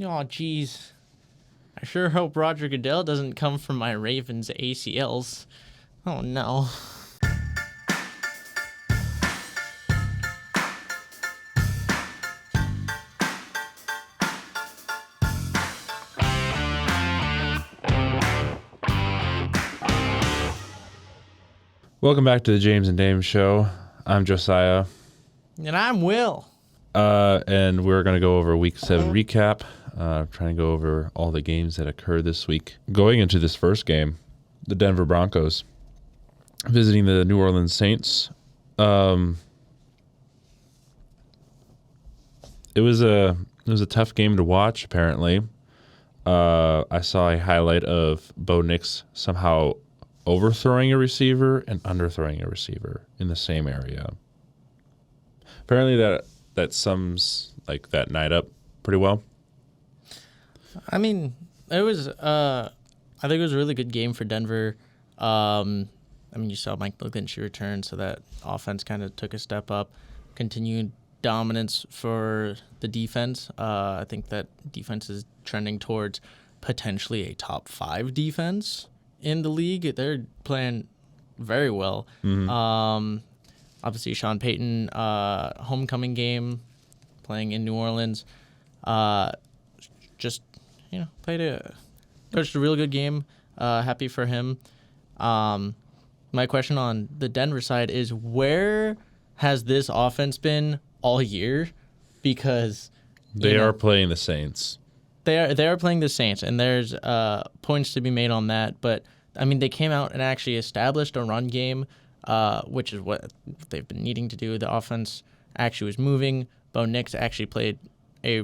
Oh, geez. I sure hope Roger Goodell doesn't come from my Ravens ACLs. Oh, no. Welcome back to the James and Dame Show. I'm Josiah. And I'm Will. And we're going to go over Week 7 recap, trying to go over all the games that occurred this week. Going into this first game, the Denver Broncos visiting the New Orleans Saints. It was a tough game to watch, apparently. I saw a highlight of Bo Nix somehow overthrowing a receiver and underthrowing a receiver in the same area. Apparently that sums like that night up pretty well. I mean, it was I think it was a really good game for Denver. You saw Mike McGlinchey return, so that offense kind of took a step up. Continued dominance for the defense. I think that defense is trending towards potentially a top 5 defense in the league. They're playing very well. Mm-hmm. Obviously, Sean Payton, homecoming game, playing in New Orleans. Coached a real good game. Happy for him. My question on the Denver side is, where has this offense been all year? Because they are playing the Saints. They are playing the Saints, and there's points to be made on that. But, I mean, they came out and actually established a run game, which is what they've been needing to do. The offense actually was moving. Bo Nix actually played a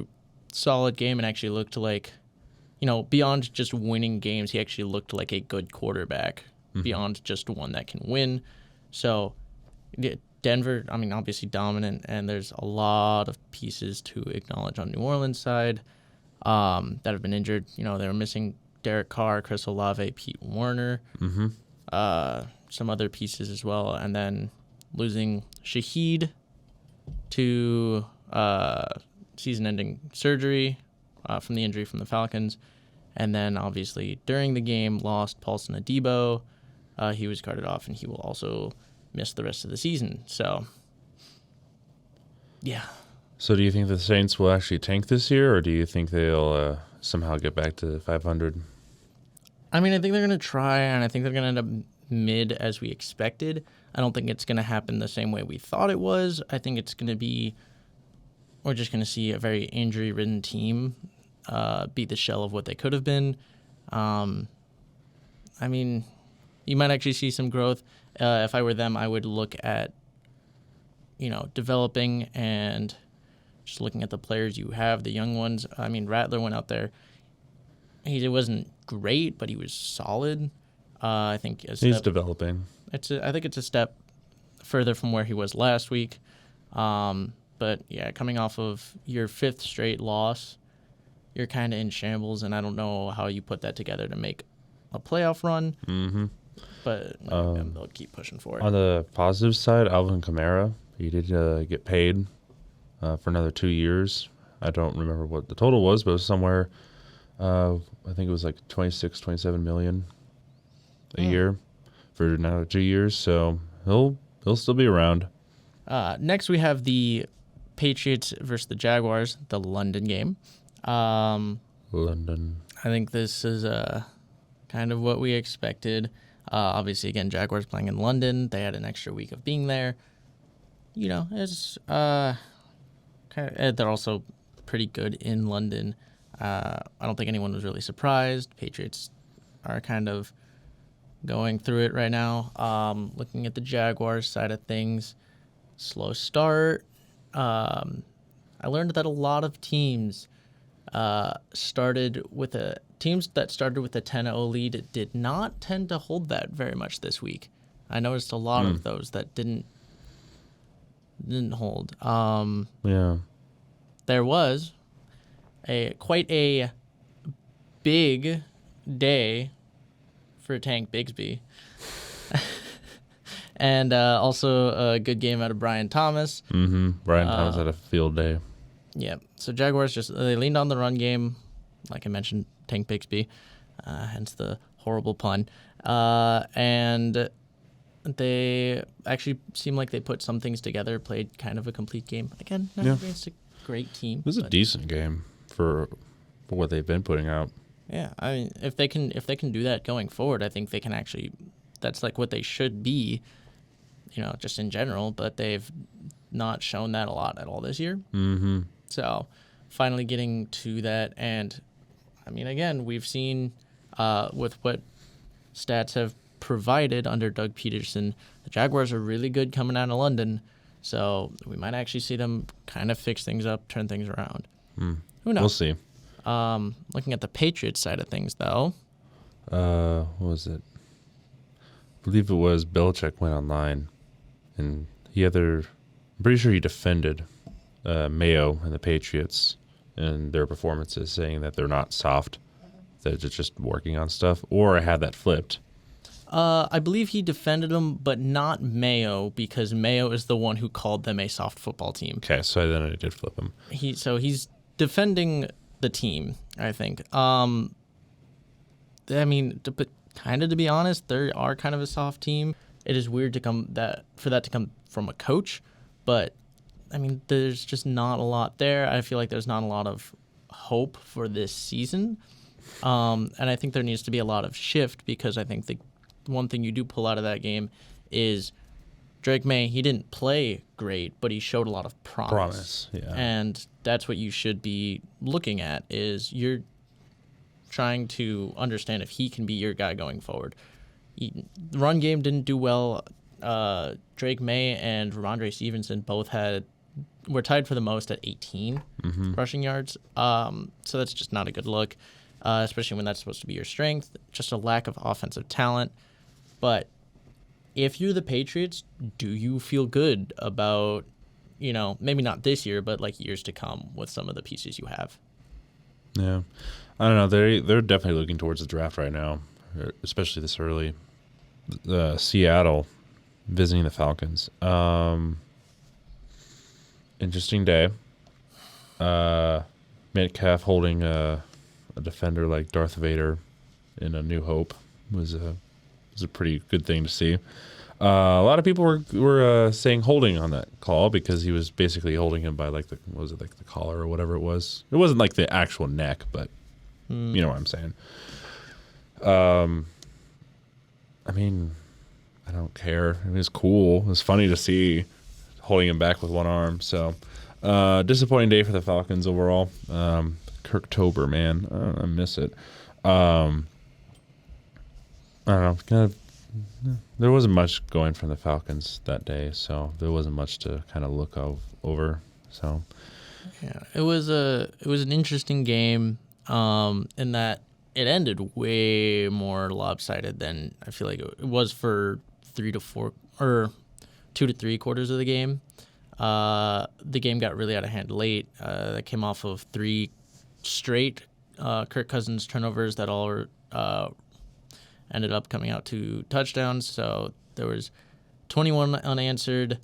solid game and actually looked like, beyond just winning games, he actually looked like a good quarterback, beyond just one that can win. So, Denver, obviously dominant, and there's a lot of pieces to acknowledge on New Orleans' side that have been injured. They were missing Derek Carr, Chris Olave, Pete Werner, some other pieces as well, and then losing Shaheed to season-ending surgery from the injury from the Falcons, and then obviously during the game lost Paulson Adebo. He was carted off, and he will also miss the rest of the season. So, yeah. So do you think the Saints will actually tank this year, or do you think they'll somehow get back to 500? I think they're going to try, and I think they're going to end up mid as we expected. I don't think it's going to happen the same way we thought it was. I think it's going to be, we're just going to see a very injury-ridden team be the shell of what they could have been. You might actually see some growth. If I were them, I would look at, developing and just looking at the players you have, the young ones. Rattler went out there. He wasn't great, but he was solid. I think he's developing. I think it's a step further from where he was last week. But yeah, coming off of your 5th straight loss, you're kind of in shambles, and I don't know how you put that together to make a playoff run. Mm-hmm. But they'll keep pushing for it. On the positive side, Alvin Kamara, he did get paid for another 2 years. I don't remember what the total was, but it was somewhere, I think it was like 27 million a year for another 2 years. So he'll still be around. Next, we have the Patriots versus the Jaguars, the London game. London. I think this is kind of what we expected. Obviously, again, Jaguars playing in London. They had an extra week of being there. It's they're also pretty good in London. I don't think anyone was really surprised. Patriots are kind of going through it right now. Looking at the Jaguars side of things, slow start. I learned that a lot of teams started with a 10-0 lead did not tend to hold that very much this week. I noticed a lot of those that didn't hold. Yeah. There was quite a big day for Tank Bigsby. And also a good game out of Brian Thomas. Mm-hmm. Brian Thomas had a field day. Yeah. So Jaguars they leaned on the run game. like I mentioned, Tank Bixby, hence the horrible pun. And they actually seem like they put some things together, played kind of a complete game. Again, not against a great team. It was a decent game for what they've been putting out. Yeah, I mean, if they can do that going forward, I think they can actually. That's like what they should be, just in general. But they've not shown that a lot at all this year. Mm-hmm. So, finally getting to that, and I mean, again, we've seen with what stats have provided under Doug Peterson, the Jaguars are really good coming out of London. So we might actually see them kind of fix things up, turn things around. Who knows? We'll see. Looking at the Patriots side of things, though. What was it? I believe it was Belichick went online, and I'm pretty sure he defended Mayo and the Patriots and their performances, saying that they're not soft, that they're just working on stuff. Or I had that flipped. I believe he defended them, but not Mayo, because Mayo is the one who called them a soft football team. Okay, so then I did flip him. He's defending the team, I think. I mean, but kind of to be honest, they are kind of a soft team. It is weird for that to come from a coach, but I mean, there's just not a lot there. I feel like there's not a lot of hope for this season, and I think there needs to be a lot of shift, because I think the one thing you do pull out of that game is Drake May. He didn't play great, but he showed a lot of promise. Yeah. And that's what you should be looking at, is you're trying to understand if he can be your guy going forward. The run game didn't do well. Drake May and Ramondre Stevenson both were tied for the most at 18 rushing yards. So that's just not a good look, especially when that's supposed to be your strength. Just a lack of offensive talent. But if you're the Patriots, do you feel good about, maybe not this year, but like years to come with some of the pieces you have? Yeah. I don't know. They're definitely looking towards the draft right now, especially this early. Seattle visiting the Falcons. Interesting day. Metcalf holding a defender like Darth Vader in A New Hope was a pretty good thing to see. A lot of people were saying holding on that call, because he was basically holding him by like the collar or whatever it was. It wasn't like the actual neck, but you know what I'm saying. I mean, I don't care. I mean, it's cool. It's funny to see holding him back with one arm. So disappointing day for the Falcons overall. Kirktober, man, I miss it. I don't know. Kind of, there wasn't much going from the Falcons that day, so there wasn't much to kind of look over. So, yeah, it was an interesting game, in that it ended way more lopsided than I feel like it was for 3 to 4 or 2 to 3 quarters of the game. The game got really out of hand late. That came off of 3 straight Kirk Cousins turnovers that all ended up coming out to touchdowns. So there was 21 unanswered,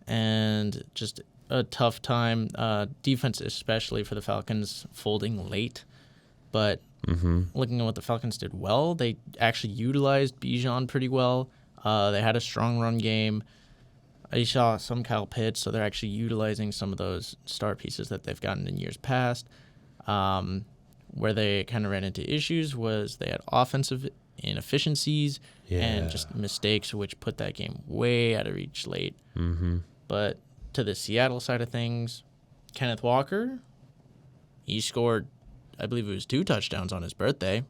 and just a tough time. Defense, especially for the Falcons, folding late. But looking at what the Falcons did well, they actually utilized Bijan pretty well. They had a strong run game. I saw some Kyle Pitts, so they're actually utilizing some of those star pieces that they've gotten in years past. Where they kind of ran into issues was they had offensive inefficiencies and just mistakes, which put that game way out of reach late. But to the Seattle side of things, Kenneth Walker, he scored, I believe it was 2 touchdowns on his birthday.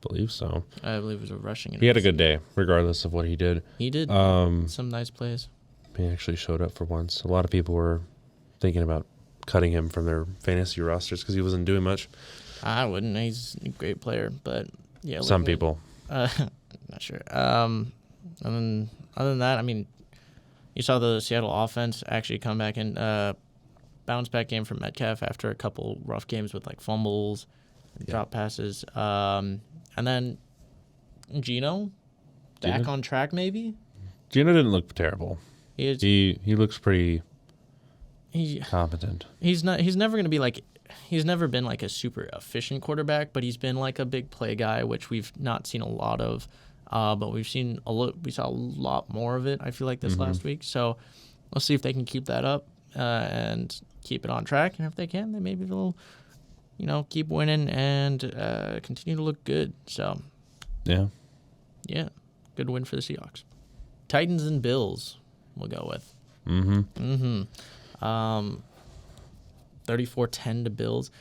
believe so. I believe it was a rushing. He had a good day, regardless of what he did. He did some nice plays. He actually showed up for once. A lot of people were thinking about cutting him from their fantasy rosters because he wasn't doing much. I wouldn't. He's a great player, but yeah. Some people. Not sure. Other than that, I mean, you saw the Seattle offense actually come back and bounce back game from Metcalf after a couple rough games with like fumbles, drop passes, and then Geno back on track maybe. Geno didn't look terrible. He looks pretty competent. He's never going to be like he's never been like a super efficient quarterback, but he's been like a big play guy, which we've not seen a lot of. But we saw a lot more of it, I feel like, this last week. So let's see if they can keep that up and keep it on track. And if they can, then maybe they'll, keep winning and continue to look good. So, Yeah. yeah, good win for the Seahawks. Titans and Bills, we'll go with. 34-10 to Bills.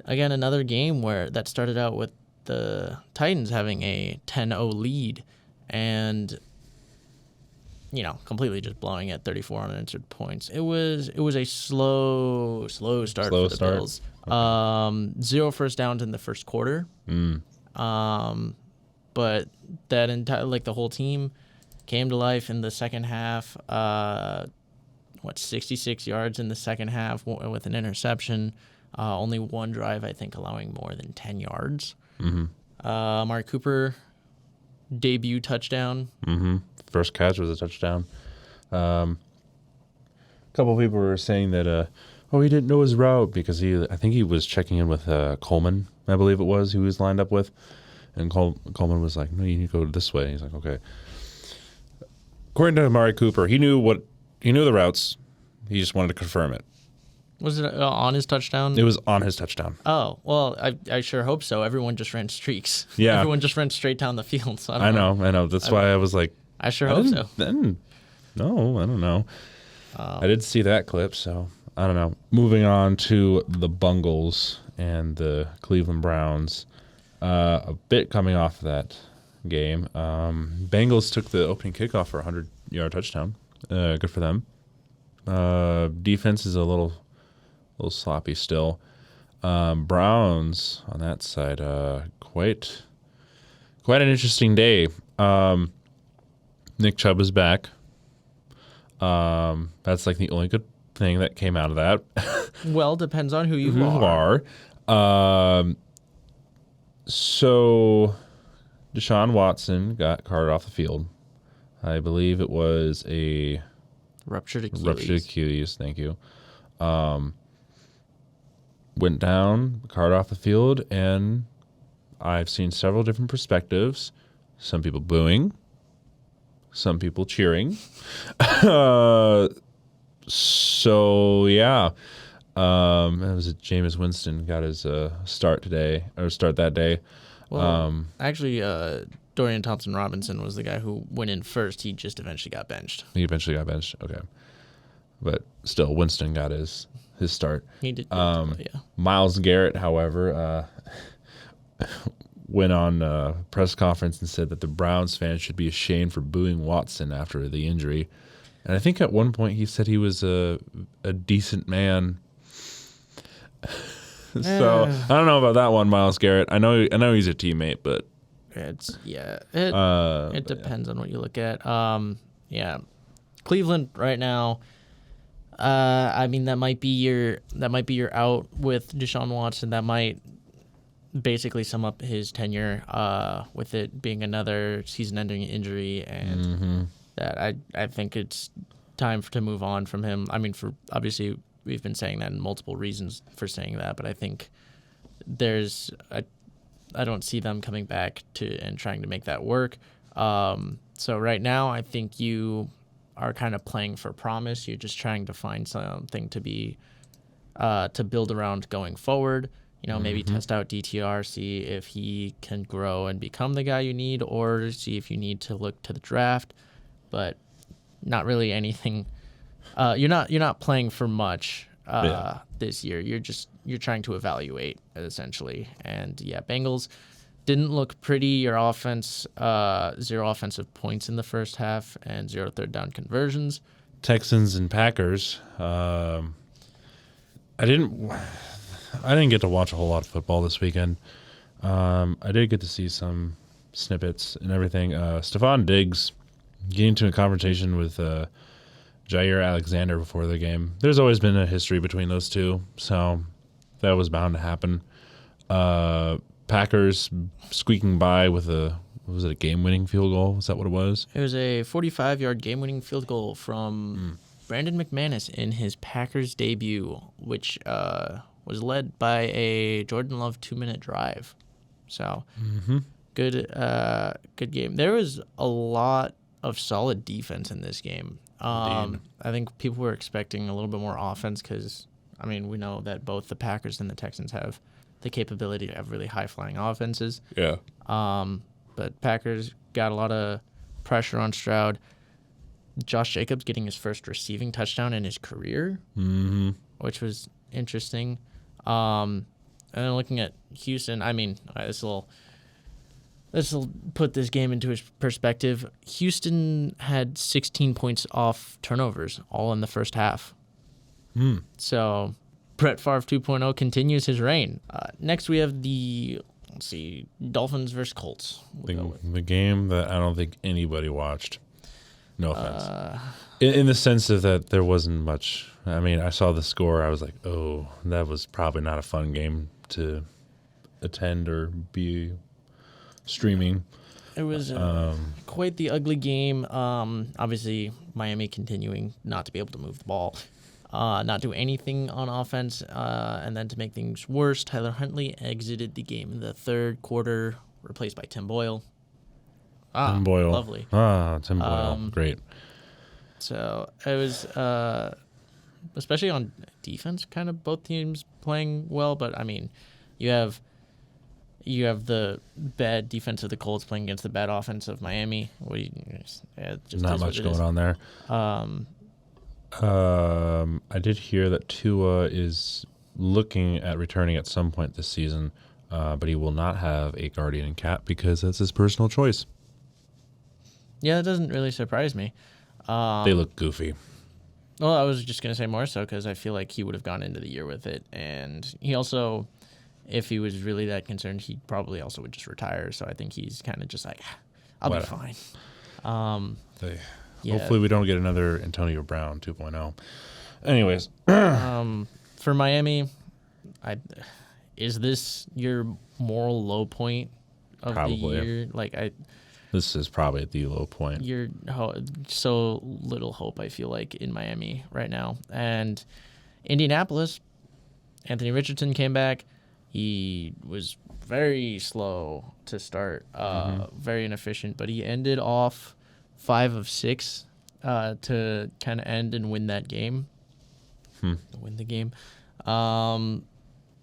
Again, another game that started out with the Titans having a 10-0 lead and, completely just blowing at 34 unanswered points. It was a slow start for the Bills. Okay. 0 first downs in the first quarter. But that entire, the whole team came to life in the second half. 66 yards in the second half with an interception. Only one drive, I think, allowing more than 10 yards. Amari Cooper, debut touchdown. First catch was a touchdown. A couple of people were saying that, he didn't know his route because I think he was checking in with Coleman, I believe it was, who he was lined up with. And Coleman was like, no, you need to go this way. He's like, okay. According to Amari Cooper, he knew the routes. He just wanted to confirm it. Was it on his touchdown? It was on his touchdown. Oh, well, I sure hope so. Everyone just ran streaks. Yeah. Everyone just ran straight down the field. So I know. That's why I was like, I sure hope so. No, I don't know. I did see that clip, so I don't know. Moving on to the Bungles and the Cleveland Browns. A bit coming off of that game. Bengals took the opening kickoff for a 100-yard touchdown. Good for them. Defense is a little sloppy still. Browns on that side, quite an interesting day. Nick Chubb is back. That's like the only good thing that came out of that. Well, depends on who you are. So Deshaun Watson got carted off the field. I believe it was a ruptured Achilles. Thank you. Went down, carted off the field, and I've seen several different perspectives. Some people booing, some people cheering. So yeah. It was Jameis Winston got his start that day. Well, actually, Dorian Thompson-Robinson was the guy who went in first. He just eventually got benched. Okay. But still, Winston got his start. He did. Yeah. Myles Garrett, however, went on a press conference and said that the Browns fans should be ashamed for booing Watson after the injury. And I think at one point he said he was a decent man. So I don't know about that one, Myles Garrett. I know he's a teammate, but it depends on what you look at. Cleveland right now. That might be your out with Deshaun Watson. That might basically sum up his tenure. With it being another season-ending injury, and that I think it's time to move on from him. I mean, for obviously. We've been saying that in multiple reasons for saying that, but I think I don't see them coming back and trying to make that work. So right now, I think you are kind of playing for promise. You're just trying to find something to build around going forward. Maybe test out DTR, see if he can grow and become the guy you need, or see if you need to look to the draft. But not really anything. You're not playing for much this year. You're trying to evaluate essentially. And yeah, Bengals didn't look pretty. Your offense, 0 offensive points in the first half and 0 third down conversions. Texans and Packers. I didn't get to watch a whole lot of football this weekend. I did get to see some snippets and everything. Stephon Diggs getting into a confrontation with Jair Alexander before the game. There's always been a history between those two, so that was bound to happen. Packers squeaking by with a game-winning field goal? Is that what it was? It was a 45-yard game-winning field goal from Brandon McManus in his Packers debut, which was led by a Jordan Love 2-minute drive. So good game. There was a lot of solid defense in this game. I think people were expecting a little bit more offense because, I mean, we know that both the Packers and the Texans have the capability to have really high-flying offenses. Yeah. But Packers got a lot of pressure on Stroud. Josh Jacobs getting his first receiving touchdown in his career, which was interesting. And then looking at Houston, I mean, this will put this game into its perspective. Houston had 16 points off turnovers, all in the first half. So Brett Favre 2.0 continues his reign. Next, we have Dolphins versus Colts. The game that I don't think anybody watched. No offense. In the sense of that there wasn't much. I mean, I saw the score. I was like, oh, that was probably not a fun game to attend or be streaming. It was quite the ugly game. Obviously, Miami continuing not to be able to move the ball, not do anything on offense. And then to make things worse, Tyler Huntley exited the game in the third quarter, replaced by Tim Boyle. Tim Boyle. Lovely. Tim Boyle. Great. So it was, especially on defense, kind of both teams playing well. But, I mean, you have the bad defense of the Colts playing against the bad offense of Miami. Just not much going on there. I did hear that Tua is looking at returning at some point this season, but he will not have a guardian cap because that's his personal choice. Yeah, that doesn't really surprise me. They look goofy. Well, I was just going to say more so because I feel like he would have gone into the year with it. And he also, if he was really that concerned, he probably also would just retire. So I think he's kind of just like, I'll be fine. Hopefully we don't get another Antonio Brown 2.0. Anyways. For Miami, is this your moral low point of Probably. the year? This is probably the low point. You're so little hope, I feel like, in Miami right now. And Indianapolis, Anthony Richardson came back. He was very slow to start, very inefficient, but he ended off 5 of 6 to kind of end and win that game. Win the game.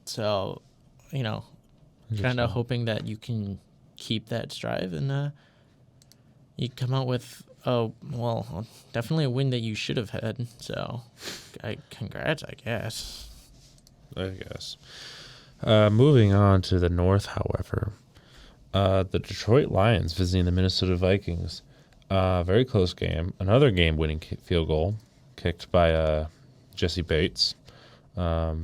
So, kind of hoping that you can keep that drive and you come out with definitely a win that you should have had. So, congrats, I guess. Moving on to the North, however, the Detroit Lions visiting the Minnesota Vikings. Very close game. Another game-winning field goal kicked by Jesse Bates. Not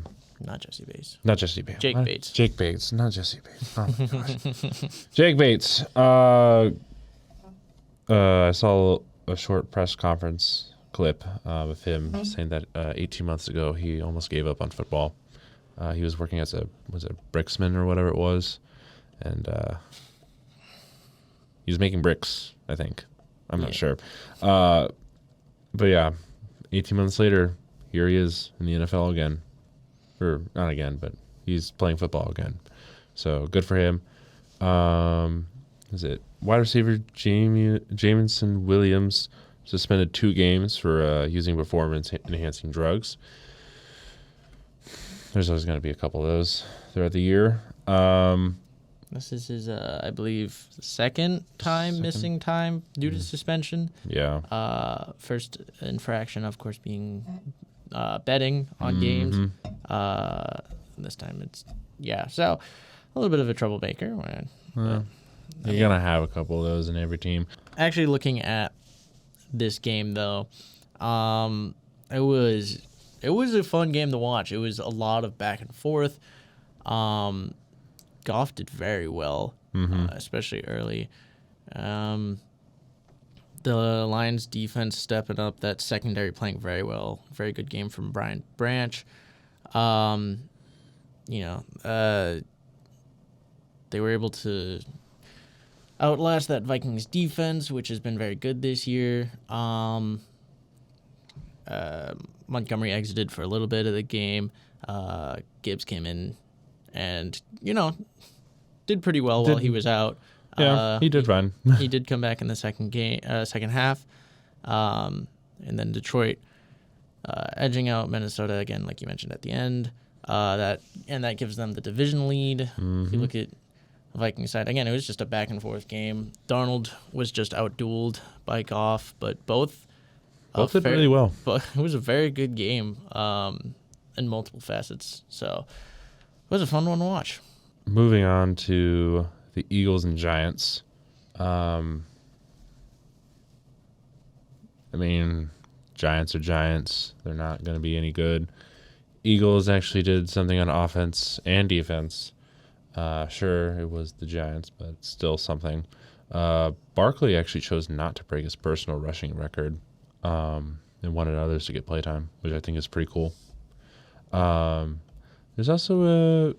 Jesse Bates. Not Jesse Bates. Jake Bates. Jake Bates, not Jesse Bates. Oh my gosh. Jake Bates. I saw a short press conference clip of him saying that 18 months ago he almost gave up on football. He was working as a bricksman or whatever it was, and he was making bricks, I think. I'm not sure. But yeah, 18 months later, here he is in the NFL again. Or not again, but he's playing football again. So good for him. Is it wide receiver Jameson Williams suspended 2 games for using performance-enhancing drugs. There's always going to be a couple of those throughout the year. This is his, I believe, second missing time due to suspension. Yeah. First infraction, of course, being betting on games. This time it's, so a little bit of a troublemaker. You're going to have a couple of those in every team. Actually, looking at this game, though, it was a fun game to watch. It was a lot of back and forth. Goff did very well, especially early. The Lions defense stepping up, that secondary playing very well. Very good game from Brian Branch. They were able to outlast that Vikings defense, which has been very good this year. Montgomery exited for a little bit of the game. Gibbs came in and, did pretty well while he was out. Yeah, he did fine. He did come back in the second half. And then Detroit edging out Minnesota again, like you mentioned at the end. That gives them the division lead. If you look at the Vikings side, again, it was just a back and forth game. Darnold was just outdueled by Goff, but both Did really well. But it was a very good game in multiple facets. So it was a fun one to watch. Moving on to the Eagles and Giants. I mean, Giants are Giants. They're not going to be any good. Eagles actually did something on offense and defense. Sure, it was the Giants, but still something. Barkley actually chose not to break his personal rushing record and wanted others to get playtime, which I think is pretty cool. There's also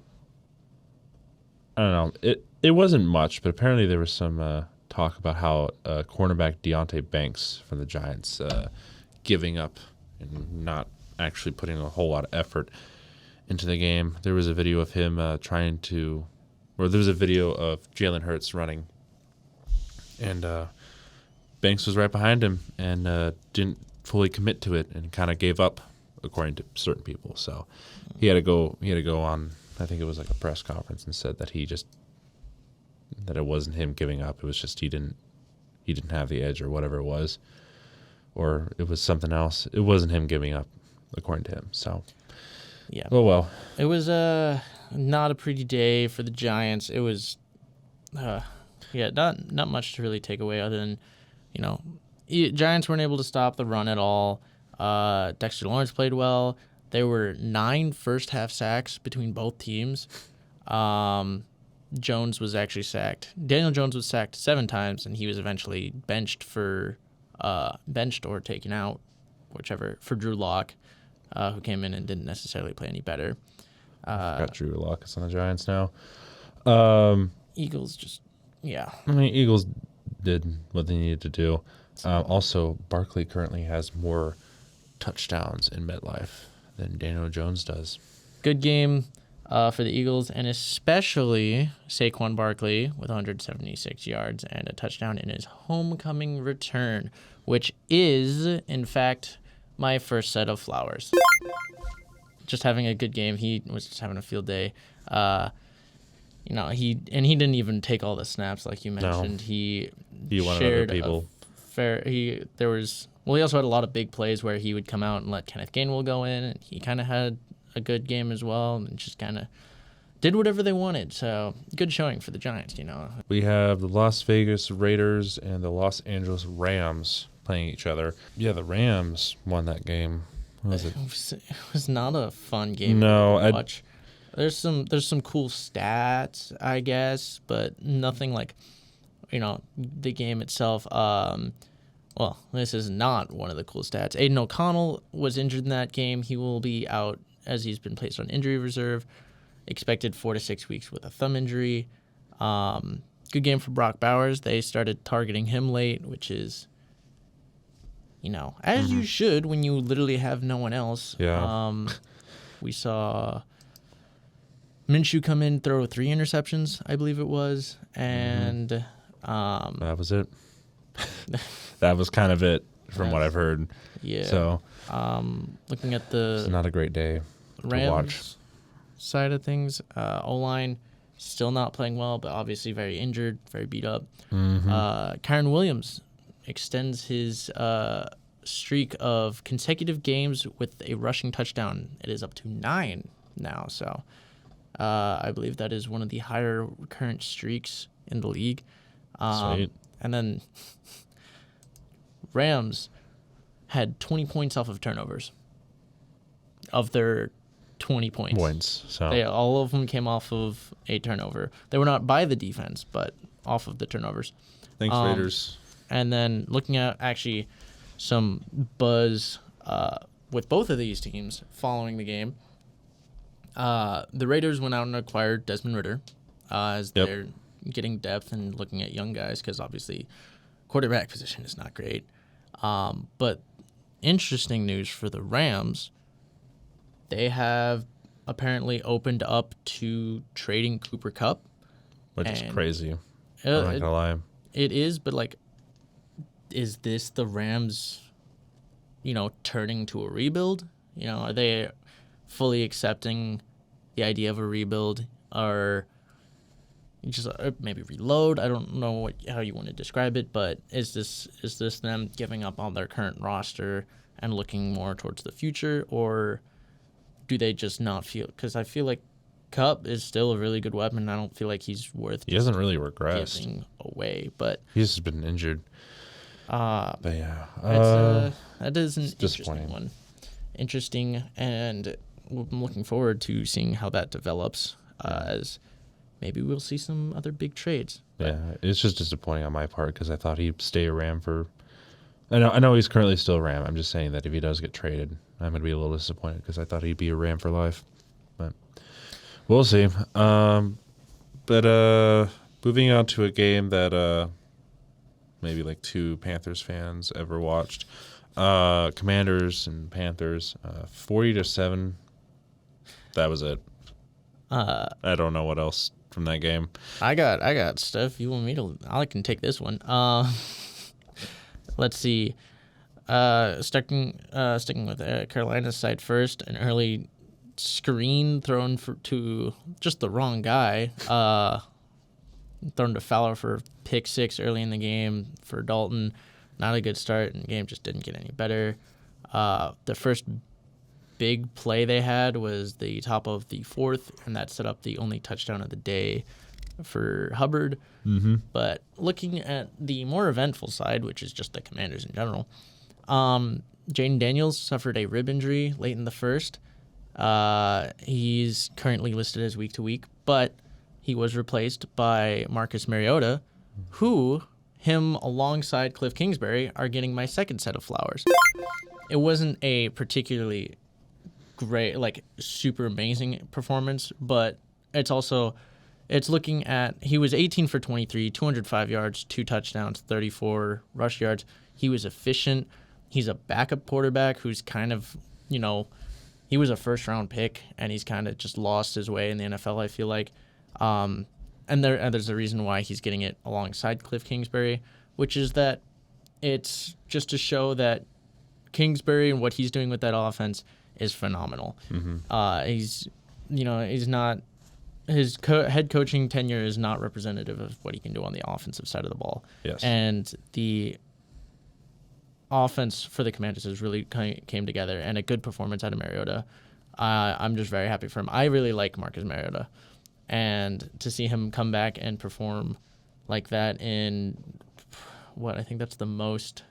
I don't know. It wasn't much, but apparently there was some talk about how cornerback Deonte Banks from the Giants giving up and not actually putting a whole lot of effort into the game. There was a video of him there was a video of Jalen Hurts running, and Banks was right behind him and didn't fully commit to it and kind of gave up, according to certain people. So he had to go on, I think it was like a press conference, and said that that it wasn't him giving up. It was just he didn't have the edge or whatever it was, or it was something else. It wasn't him giving up, according to him. So yeah. Oh well. It was not a pretty day for the Giants. It was not much to really take away other than, Giants weren't able to stop the run at all. Dexter Lawrence played well. There were 9 first-half sacks between both teams. Jones was actually sacked. Daniel Jones was sacked 7 times, and he was eventually benched or taken out, whichever, for Drew Lock, who came in and didn't necessarily play any better. Got Drew Lock on the Giants now. Eagles just, yeah. I mean, Eagles did what they needed to do. Also, Barkley currently has more touchdowns in MetLife than Daniel Jones does. Good game for the Eagles, and especially Saquon Barkley with 176 yards and a touchdown in his homecoming return, which is, in fact, my first set of flowers. Just having a good game. He was just having a field day. He didn't even take all the snaps like you mentioned. No. He wanted shared other people. He also had a lot of big plays where he would come out and let Kenneth Gainwell go in, and he kind of had a good game as well, and just kind of did whatever they wanted. So good showing for the Giants. We have the Las Vegas Raiders and the Los Angeles Rams playing each other. Yeah, the Rams won that game. What was it? It was not a fun game No, to watch. There's some cool stats, I guess, but nothing like, the game itself. Well, this is not one of the cool stats. Aiden O'Connell was injured in that game. He will be out as he's been placed on injury reserve. Expected 4 to 6 weeks with a thumb injury. Good game for Brock Bowers. They started targeting him late, which is, as you should when you literally have no one else. Yeah. We saw Minshew come in, throw 3 interceptions, I believe it was, and that was it. That was kind of it from what I've heard. Yeah. So looking at it's the not a great day to watch. Rams side of things, O-line still not playing well, but obviously very injured, very beat up. Kyren Williams extends his streak of consecutive games with a rushing touchdown. It is up to 9 now, so I believe that is one of the higher current streaks in the league. Sweet. And then Rams had 20 points off of turnovers. Of their 20 points. So all of them came off of a turnover. They were not by the defense, but off of the turnovers. thanks, Raiders. And then looking at actually some buzz with both of these teams following the game. The Raiders went out and acquired Desmond Ridder as they're getting depth and looking at young guys because obviously quarterback position is not great. But interesting news for the Rams, they have apparently opened up to trading Cooper Kupp. Which is crazy. Uh, I'm not going to lie. It is, but like, is this the Rams, turning to a rebuild? Are they fully accepting the idea of a rebuild, or just maybe reload? I don't know how you want to describe it, but is this them giving up on their current roster and looking more towards the future, or do they just not feel? Because I feel like Kupp is still a really good weapon. I don't feel like he's worth. He hasn't really regressed. Giving away, but he's just been injured. But yeah, that is an disappointing interesting one. Interesting, and I'm looking forward to seeing how that develops. As maybe we'll see some other big trades. Yeah, it's just disappointing on my part because I thought he'd stay a Ram for. I know he's currently still a Ram. I'm just saying that if he does get traded, I'm going to be a little disappointed because I thought he'd be a Ram for life. But we'll see. But moving on to a game that maybe like 2 Panthers fans ever watched. Commanders and Panthers, 40-7. That was it. I don't know what else from that game. I got stuff. You want me to? I can take this one. Let's see. Sticking with Carolina's side first, an early screen thrown to just the wrong guy. Thrown to Fowler for pick 6 early in the game for Dalton. Not a good start, and the game just didn't get any better. The first big play they had was the top of the 4th, and that set up the only touchdown of the day for Hubbard. Mm-hmm. But looking at the more eventful side, which is just the Commanders in general, Jaden Daniels suffered a rib injury late in the first. He's currently listed as week to week, but he was replaced by Marcus Mariota, who him alongside Cliff Kingsbury are getting my second set of flowers. It wasn't a particularly great, like super amazing performance, but it's looking at, he was 18 for 23, 205 yards, 2 touchdowns, 34 rush yards. He was efficient. He's a backup quarterback who's kind of, he was a first-round pick, and he's kind of just lost his way in the NFL, I feel like. And there's a reason why he's getting it alongside Cliff Kingsbury, which is that it's just to show that Kingsbury and what he's doing with that offense is phenomenal. Mm-hmm. He's not, his head coaching tenure is not representative of what he can do on the offensive side of the ball. Yes. And the offense for the Commanders has really came together, and a good performance out of Mariota. I'm just very happy for him. I really like Marcus Mariota, and to see him come back and perform like that in I think that's the most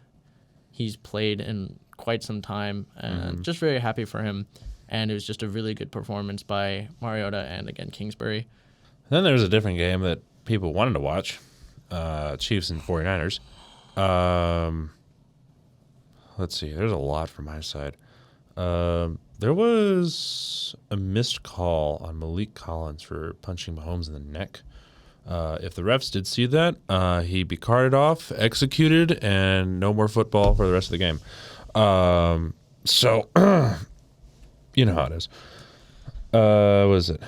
he's played in quite some time, and just very happy for him. And it was just a really good performance by Mariota and, again, Kingsbury. Then there's a different game that people wanted to watch, Chiefs and 49ers. Let's see. There's a lot from my side. There was a missed call on Malik Collins for punching Mahomes in the neck. If the refs did see that, he'd be carted off, executed, and no more football for the rest of the game. So, you know how it is. What is it?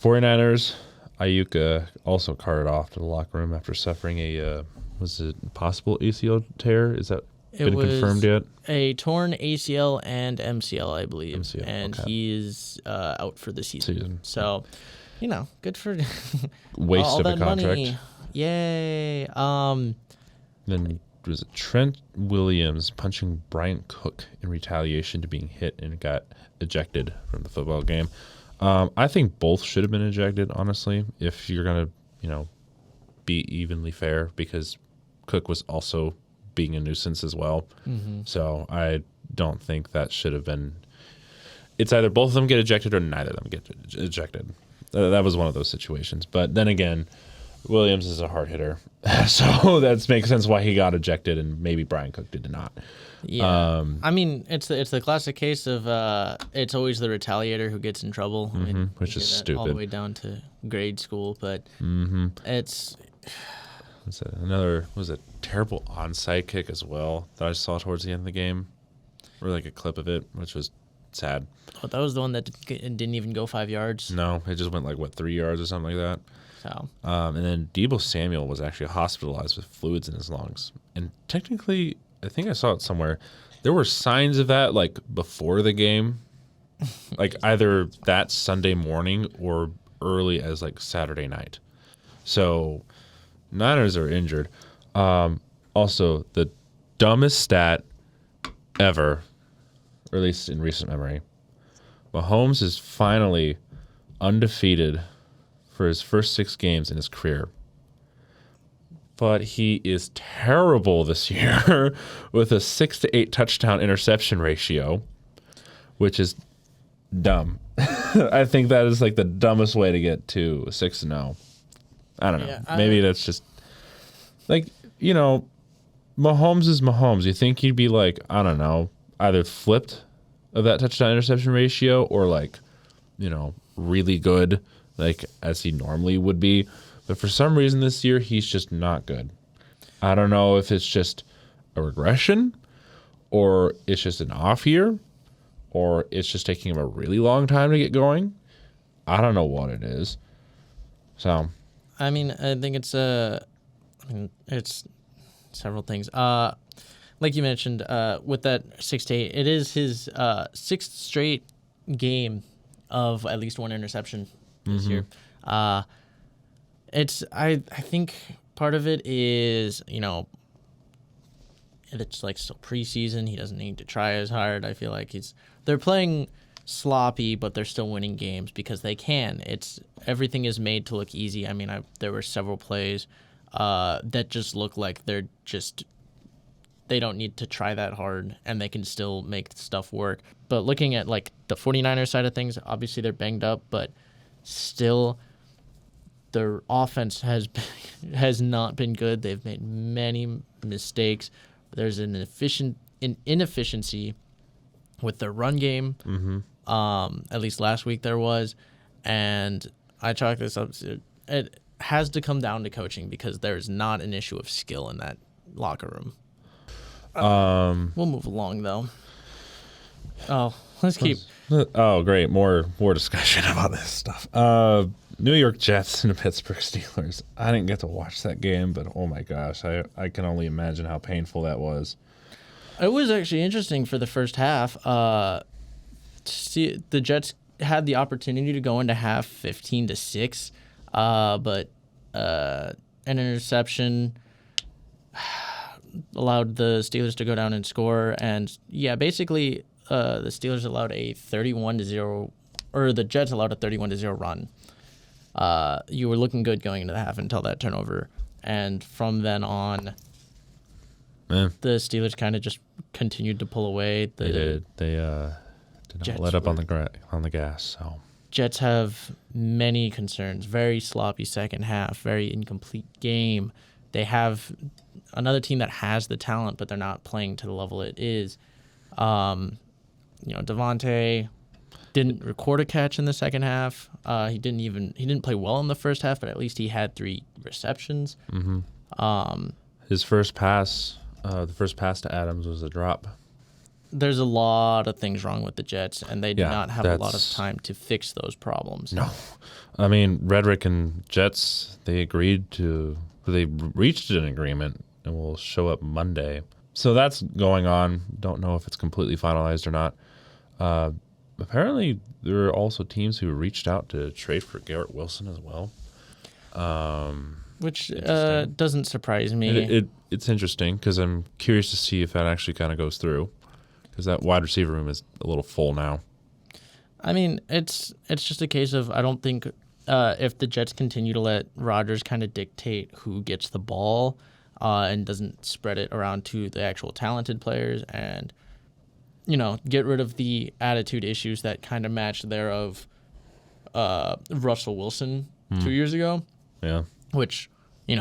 49ers, Ayuka also carted off to the locker room after suffering a, was it possible ACL tear? Is that been confirmed yet? A torn ACL and MCL, I believe. MCL, and okay. He's out for the season. So, good for waste all of a that contract. Money. Yay. Then was it Trent Williams punching Brian Cook in retaliation to being hit and got ejected from the football game. I think both should have been ejected, honestly, if you're going to, be evenly fair, because Cook was also being a nuisance as well. Mm-hmm. So I don't think that should have been. It's either both of them get ejected or neither of them get ejected. That was one of those situations. But then again, Williams is a hard hitter, so that makes sense why he got ejected, and maybe Brian Cook did not. Yeah, I mean, it's the classic case of it's always the retaliator who gets in trouble, which is stupid. all the way down to grade school. But it's was it terrible onside kick as well that I saw towards the end of the game? or like a clip of it, which was sad. Oh, that was the one that didn't even go 5 yards. No, it just went like 3 yards or something like that. So And then Deebo Samuel was actually hospitalized with fluids in his lungs. And technically, I think I saw it somewhere. There were signs of that like before the game, like either that Sunday morning or early as like Saturday night. So Niners are injured. Also, the dumbest stat ever, or at least in recent memory, Mahomes is finally undefeated for his first 6 games in his career. But he is terrible this year with a 6 to 8 touchdown interception ratio, which is dumb. I think that is like the dumbest way to get to 6-0. I don't know. Yeah, Maybe that's just like, you know, Mahomes is Mahomes. You think he'd be like, I don't know, either flipped of that touchdown interception ratio or like, you know, really good, like as he normally would be. But for some reason this year, he's just not good. I don't know if it's just a regression or it's just an off year or it's just taking him a really long time to get going. I don't know what it is. So, I mean, I think it's it's several things. Like you mentioned, with that 6 to 8, it is his 6th straight game of at least one interception this year. It's I think part of it is, you know, it's like still preseason. He doesn't need to try as hard. I feel like they're playing sloppy, but they're still winning games because they can. Everything is made to look easy. I mean, there were several plays that just look like they don't need to try that hard and they can still make stuff work. But looking at like the 49ers side of things, obviously they're banged up, but still their offense has not been good. They've made many mistakes. There's an inefficiency with their run game. At least last week there was, and I chalk this up. It has to come down to coaching because there's not an issue of skill in that locker room. We'll move along though. Oh, let's keep. Oh, great! More discussion about this stuff. New York Jets and the Pittsburgh Steelers. I didn't get to watch that game, but oh my gosh, I can only imagine how painful that was. It was actually interesting for the first half. The Jets had the opportunity to go into half 15-6, but an interception allowed the Steelers to go down and score. And yeah, basically the Steelers allowed a 31-0, or the Jets allowed a 31-0 run. You were looking good going into the half until that turnover, and from then on, the Steelers kind of just continued to pull away. They did. They did not let up on the gas. So Jets have many concerns. Very sloppy second half. Very incomplete game. They have another team that has the talent, but they're not playing to the level it is. Devontae didn't record a catch in the second half. He didn't play well in the first half, but at least he had 3 receptions. His first pass, the first pass to Adams was a drop. There's a lot of things wrong with the Jets, and they do not have a lot of time to fix those problems. No. I mean, Redrick and Jets, they reached an agreement and will show up Monday. So that's going on. Don't know if it's completely finalized or not. Apparently, there are also teams who reached out to trade for Garrett Wilson as well. Which doesn't surprise me. It's interesting because I'm curious to see if that actually kind of goes through, because that wide receiver room is a little full now. I mean, it's just a case of, I don't think if the Jets continue to let Rodgers kind of dictate who gets the ball and doesn't spread it around to the actual talented players and, get rid of the attitude issues that kind of matched there of Russell Wilson 2 years ago. Yeah. Which, you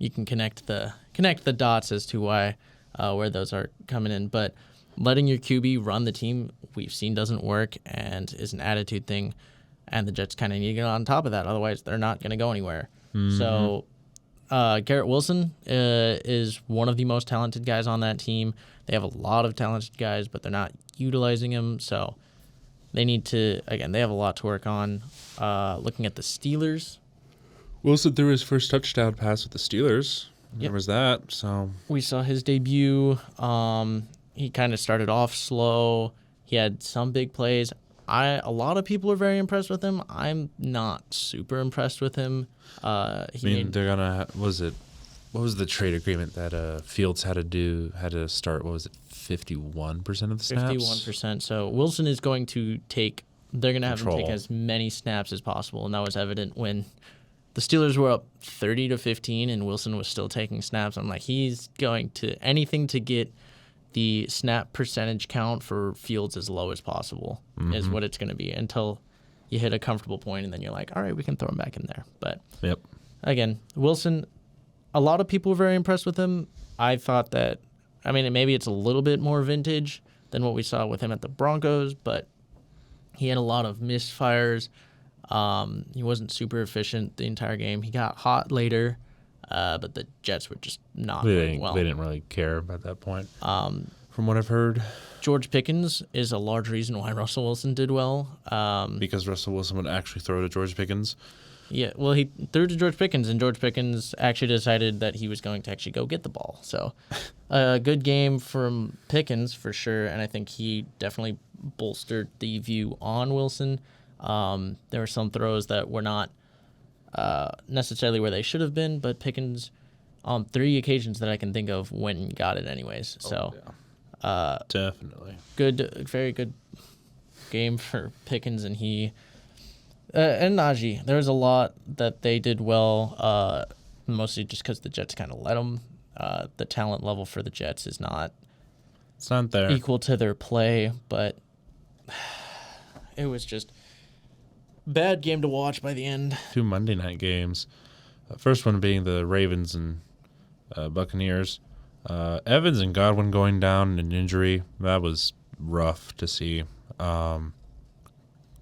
can connect the dots as to why where those are coming in. But letting your QB run the team, we've seen doesn't work and is an attitude thing. And the Jets kind of need to get on top of that. Otherwise, they're not going to go anywhere. So Garrett Wilson is one of the most talented guys on that team. They have a lot of talented guys, but they're not utilizing him. So they need to, again, they have a lot to work on. Looking at the Steelers. Wilson threw his first touchdown pass with the Steelers. There was that. So we saw his debut. He kind of started off slow. He had some big plays. A lot of people are very impressed with him. I'm not super impressed with him. they're gonna. What was the trade agreement that Fields had to start? What was it? 51% of the snaps. 51%. So Wilson is going to take. They're going to have him take as many snaps as possible, and that was evident when the Steelers were up 30-15, and Wilson was still taking snaps. I'm like, he's going to anything to get the snap percentage count for Fields as low as possible is what it's going to be until you hit a comfortable point, and then you're like, all right, we can throw him back in there. But again, Wilson, a lot of people were very impressed with him. I thought that, maybe it's a little bit more vintage than what we saw with him at the Broncos, but he had a lot of misfires. He wasn't super efficient the entire game. He got hot later. But the Jets were just not doing well. They didn't really care at that point. From what I've heard, George Pickens is a large reason why Russell Wilson did well. Because Russell Wilson would actually throw to George Pickens. Yeah, well, he threw to George Pickens, and George Pickens actually decided that he was going to actually go get the ball. So, a good game from Pickens for sure, and I think he definitely bolstered the view on Wilson. There were some throws that were not necessarily where they should have been, but Pickens on 3 occasions that I can think of went and got it anyways. So definitely very good game for Pickens, and he and Najee. There was a lot that they did well, mostly just because the Jets kind of let them. The talent level for the Jets is not there equal to their play, but it was just bad game to watch by the end. 2 Monday night games. First one being the Ravens and Buccaneers. Evans and Godwin going down in an that was rough to see.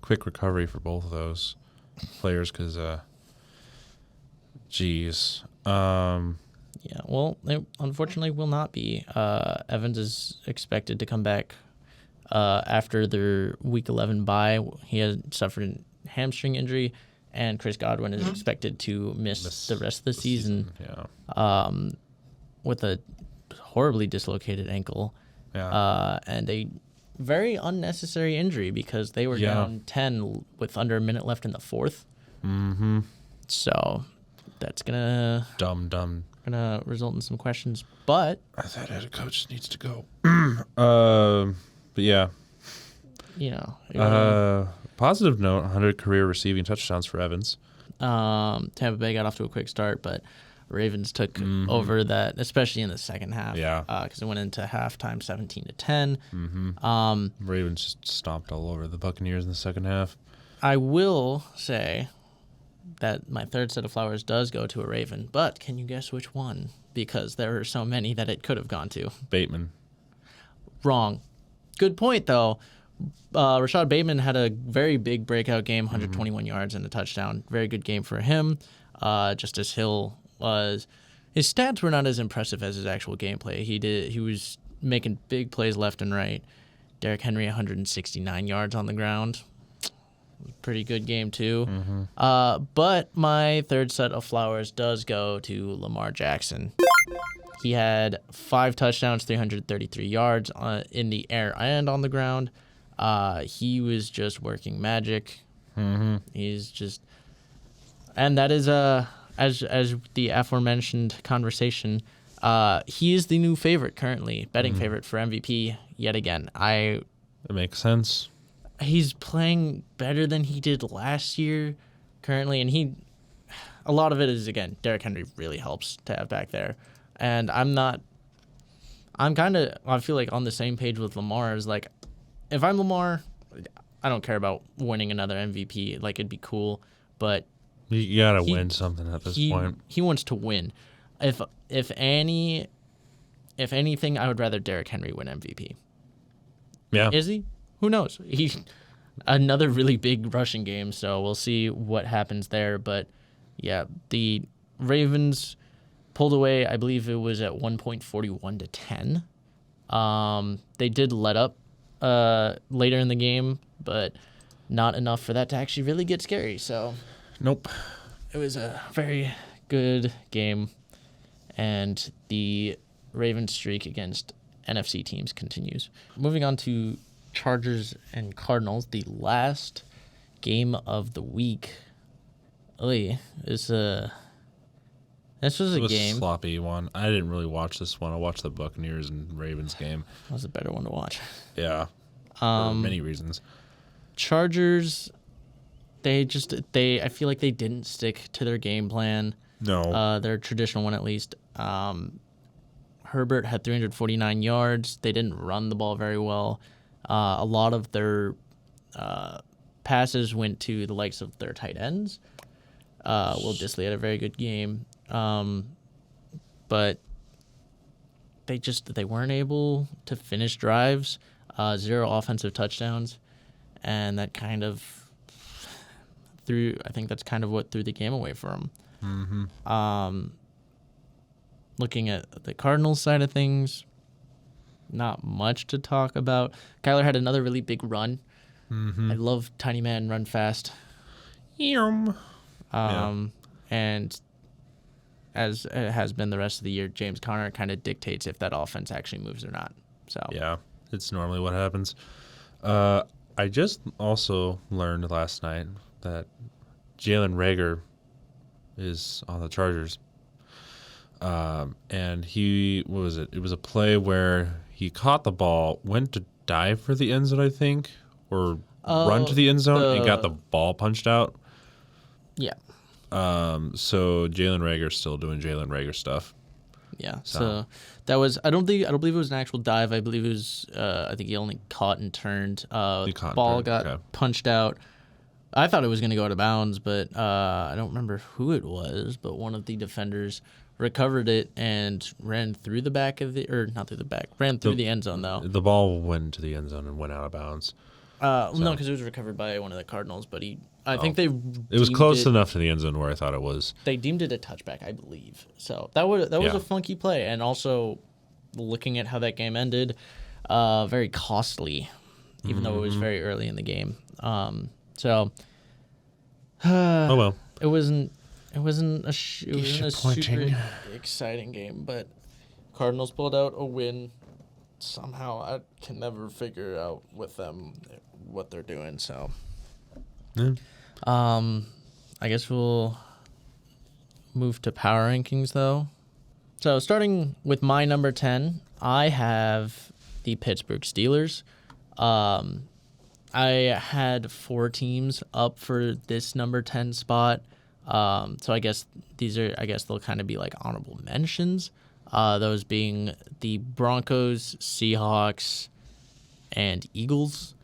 Quick recovery for both of those players because, Yeah, well, it unfortunately will not be. Evans is expected to come back after their Week 11 bye. He had suffered a hamstring injury, and Chris Godwin is expected to miss the rest of the season. With a horribly dislocated ankle. And a very unnecessary injury because they were down 10 with under a minute left in the fourth. So that's gonna result in some questions. But that head coach needs to go. But yeah, positive note: 100 career receiving touchdowns for Evans. Tampa Bay got off to a quick start, but Ravens took over that, especially in the second half. Because it went into halftime 17-10. Ravens just stomped all over the Buccaneers in the second half. I will say that my third set of flowers does go to a Raven, but can you guess which one? Because there are so many that it could have gone to. Bateman. Wrong. Good point, though. Rashad Bateman had a very big breakout game, 121 yards and a touchdown. Very good game for him. Justice Hill his stats were not as impressive as his actual gameplay. He was making big plays left and right. Derrick Henry, 169 yards on the ground. Pretty good game too. But my third set of flowers does go to Lamar Jackson. He had 5 touchdowns, 333 yards in the air and on the ground. He was just working magic. He's just, and that is as the aforementioned conversation, he is the new favorite currently, betting favorite for MVP yet again. It makes sense. He's playing better than he did last year currently, and a lot of it is, again, Derrick Henry really helps to have back there. And I feel like on the same page with Lamar. Is like, if I'm Lamar, I don't care about winning another MVP. Like, it'd be cool, but you gotta win something at this point. He wants to win. If anything, I would rather Derrick Henry win MVP. Yeah. Is he? Who knows? Another really big rushing game, so we'll see what happens there. But yeah, the Ravens pulled away. I believe it was at 1.41 to 10. They did let up later in the game, but not enough for that to actually really get scary. So Nope. it was a very good game, and the Ravens streak against NFC teams continues. Moving on to Chargers and Cardinals, the last game of the week. This was a It was game. a sloppy one. I didn't really watch this one. I watched the Buccaneers and Ravens game. That was a better one to watch. Yeah. For many reasons. Chargers, I feel like they didn't stick to their game plan. No. Their traditional one at least. Herbert had 349 yards. They didn't run the ball very well. A lot of their passes went to the likes of their tight ends. Will Dissly had a very good game. But they weren't able to finish drives. 0 offensive touchdowns. And that kind of I think that's kind of what threw the game away for them. Mm-hmm. Looking at the Cardinals side of things, not much to talk about. Kyler had another really big run. Mm-hmm. I love tiny man run fast. Yeah. And as it has been the rest of the year, James Conner kind of dictates if that offense actually moves or not. So Yeah, it's normally what happens. I just also learned last night that Jalen Reagor is on the Chargers. And what was it? It was a play where he caught the ball, went to dive for the end zone, I think, or run to the end zone and got the ball punched out. Yeah. So Jalen Reagor's still doing Jalen Reagor stuff. Yeah. So that was I don't believe it was an actual dive. I believe it was I think he only caught and turned. Ball got punched out. I thought it was going to go out of bounds, but I don't remember who it was, but one of the defenders recovered it and ran through the back of ran through the end zone though. The ball went to the end zone and went out of bounds. No, because it was recovered by one of the Cardinals, but I think it was close enough to the end zone where I thought it was. They deemed it a touchback, I believe. So that was a funky play, and also looking at how that game ended, very costly, even though it was very early in the game. Oh well. It wasn't a super exciting game, but Cardinals pulled out a win. Somehow I can never figure out with them what they're doing. So, I guess we'll move to power rankings though. So starting with my number 10, I have the Pittsburgh Steelers. I had 4 teams up for this number 10 spot. So I guess they'll kind of be like honorable mentions. Those being the Broncos, Seahawks, and Eagles.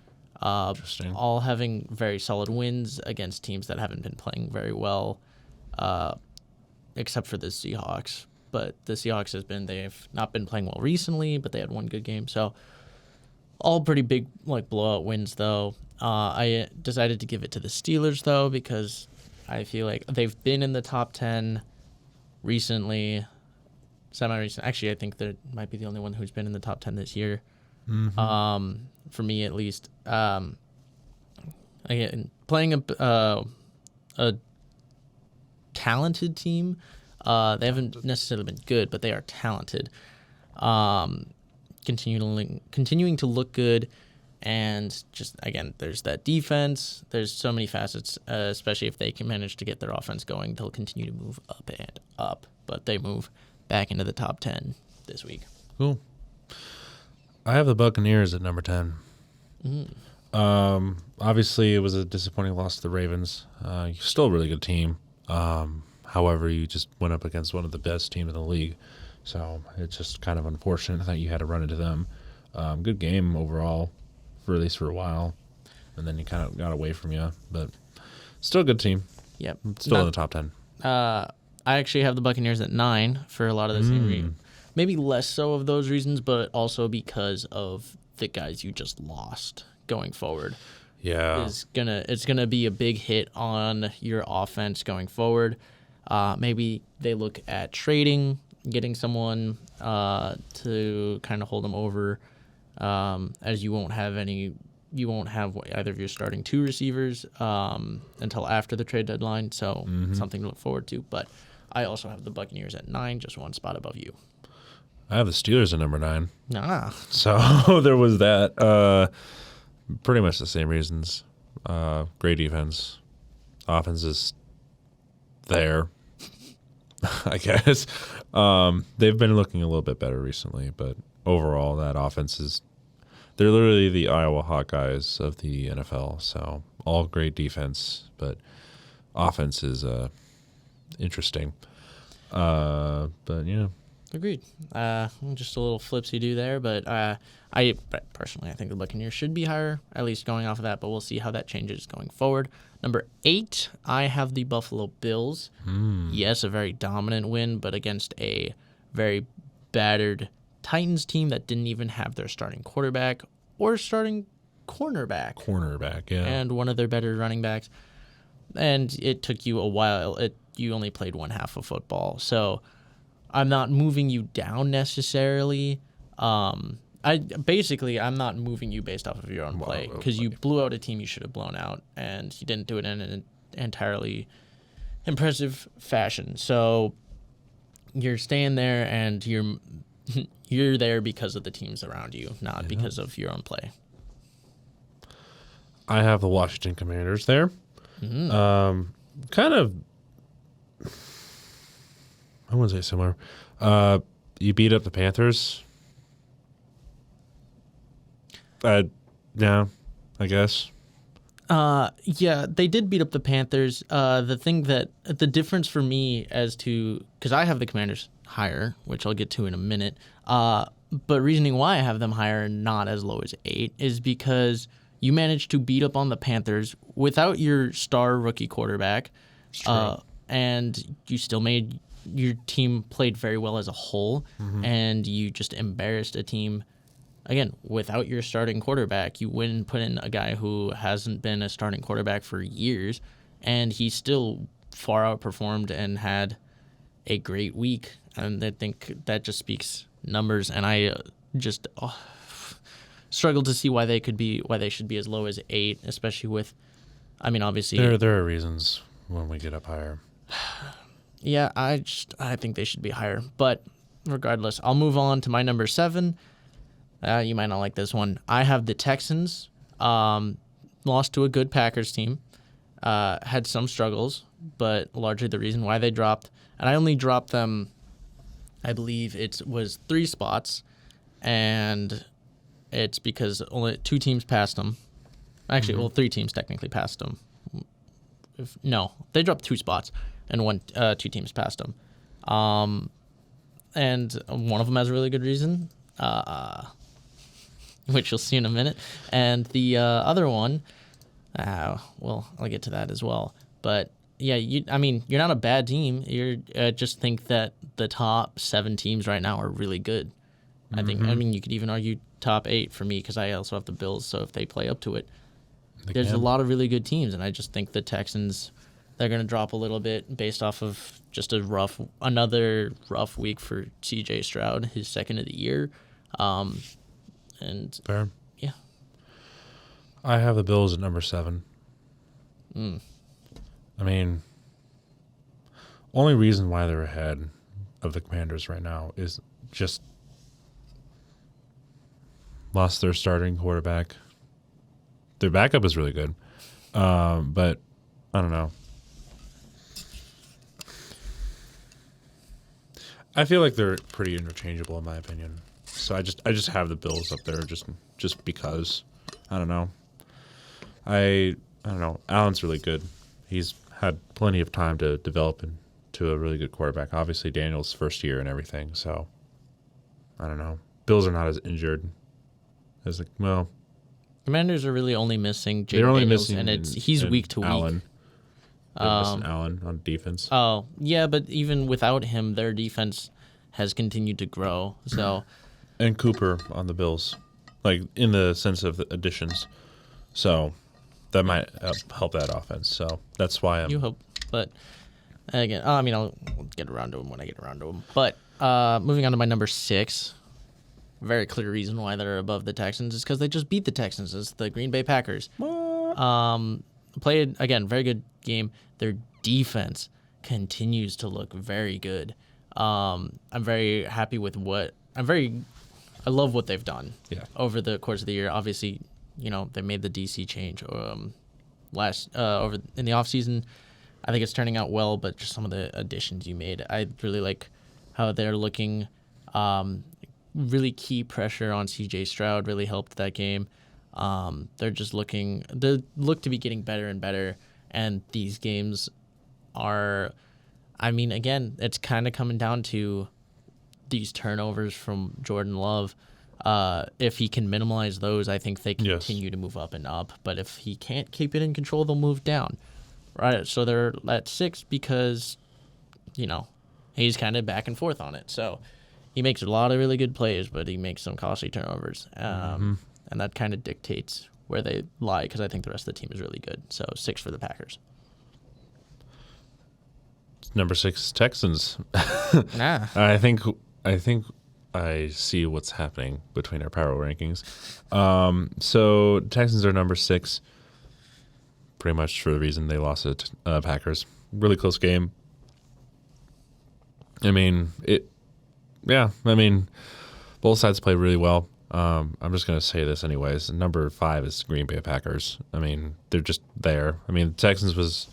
Interesting. All having very solid wins against teams that haven't been playing very well, except for the Seahawks. But the Seahawks they've not been playing well recently, but they had one good game. So all pretty big like blowout wins though. I decided to give it to the Steelers though because I feel like they've been in the top 10 recently. Semi-recent. Actually, I think they might be the only one who's been in the top 10 this year. Mm-hmm. For me at least. Again, playing a talented team. They haven't necessarily been good, but they are talented. Continuing to look good, and just again, there's that defense. There's so many facets, especially if they can manage to get their offense going, they'll continue to move up and up. But they move back into the top 10 this week. Cool. I have the Buccaneers at number 10. Obviously, it was a disappointing loss to the Ravens. Still a really good team. However, you just went up against one of the best teams in the league. So it's just kind of unfortunate that you had to run into them. Good game overall, at least for a while. And then you kind of got away from you. But still a good team. Yep. Still in the top 10. I actually have the Buccaneers at 9 for a lot of the same reasons. Maybe less so of those reasons, but also because of the guys you just lost going forward. Yeah. It's gonna be a big hit on your offense going forward. Maybe they look at trading, getting someone to kind of hold them over, as you won't have either of your starting 2 receivers until after the trade deadline. So something to look forward to. But I also have the Buccaneers at 9, just one spot above you. I have the Steelers at number 9. So there was that. Pretty much the same reasons. Great defense. Offense is there, I guess. They've been looking a little bit better recently, but overall, that offense they're literally the Iowa Hawkeyes of the NFL. So all great defense, but offense is interesting. But yeah. Agreed. Just a little flipsy do there, but I personally, I think the Buccaneers should be higher, at least going off of that, but we'll see how that changes going forward. Number 8, I have the Buffalo Bills. Yes, a very dominant win, but against a very battered Titans team that didn't even have their starting quarterback or starting cornerback. Yeah. And one of their better running backs. And it took you a while. You only played one half of football. So I'm not moving you down necessarily. I'm not moving you based off of your own play because you blew out a team you should have blown out, and you didn't do it in an entirely impressive fashion. So you're staying there, and you're there because of the teams around you, not because of your own play. I have the Washington Commanders there. Kind of, I wouldn't say similar. You beat up the Panthers. Yeah, I guess. Yeah, they did beat up the Panthers. The difference for me because I have the Commanders higher, which I'll get to in a minute. But reasoning why I have them higher and not as low as 8 is because you managed to beat up on the Panthers without your star rookie quarterback, and you still made your team played very well as a whole, and you just embarrassed a team. Again, without your starting quarterback, you wouldn't put in a guy who hasn't been a starting quarterback for years, and he still far outperformed and had a great week. And I think that just speaks numbers, and I just struggle to see why they should be as low as 8, especially with, obviously there are reasons when we get up higher. Yeah, I think they should be higher, but regardless, I'll move on to my number 7. You might not like this one. I have the Texans. Lost to a good Packers team. Had some struggles, but largely the reason why they dropped. And I only dropped them, I believe it was 3 spots, and it's because only 2 teams passed them. Actually, 3 teams technically passed them. They dropped 2 spots, and 2 teams passed them. And one of them has a really good reason. Which you'll see in a minute. And the other one, I'll get to that as well. But yeah, you're not a bad team. You're just think that the top 7 teams right now are really good. I think. You could even argue top 8 for me because I also have the Bills. So if they play up to it, there's a lot of really good teams, and I just think the Texans, they're going to drop a little bit based off of just another rough week for C.J. Stroud, his second of the year. And fair. Yeah. I have the Bills at number 7. Only reason why they're ahead of the Commanders right now is just lost their starting quarterback. Their backup is really good. But I don't know. I feel like they're pretty interchangeable in my opinion. So I just have the Bills up there just because. I don't know. I don't know. Allen's really good. He's had plenty of time to develop into a really good quarterback. Obviously Daniel's first year and everything, so I don't know. Bills are not as injured as Commanders are really only missing Jake they're only Daniels, missing and he's week to Allen. week. They're missing Allen on defense. Oh, yeah, but even without him, their defense has continued to grow. So and Cooper on the Bills, like in the sense of the additions. So that might help that offense. So that's why you hope. But And again, I mean, I'll get around to them when I get around to them. But moving on to my number 6, very clear reason why they're above the Texans is because they just beat the Texans. It's the Green Bay Packers. Played, again, very good game. Their defense continues to look very good. I'm very happy with I love what they've done over the course of the year. Obviously, they made the DC change over in the offseason. I think it's turning out well, but just some of the additions you made, I really like how they're looking. Really key pressure on CJ Stroud really helped that game. They look to be getting better and better, and these games are, I mean, again, it's kind of coming down to these turnovers from Jordan Love. If he can minimize those, I think they continue to move up and up. But if he can't keep it in control, they'll move down. Right, so they're at 6 because, he's kind of back and forth on it. So he makes a lot of really good plays, but he makes some costly turnovers. And that kind of dictates where they lie because I think the rest of the team is really good. So 6 for the Packers. Number 6, Texans. Nah. I think I see what's happening between our power rankings. So Texans are number 6. Pretty much for the reason they lost to Packers. Really close game. I mean, both sides played really well. I'm just going to say this anyways. Number 5 is Green Bay Packers. I mean, they're just there. I mean, the Texans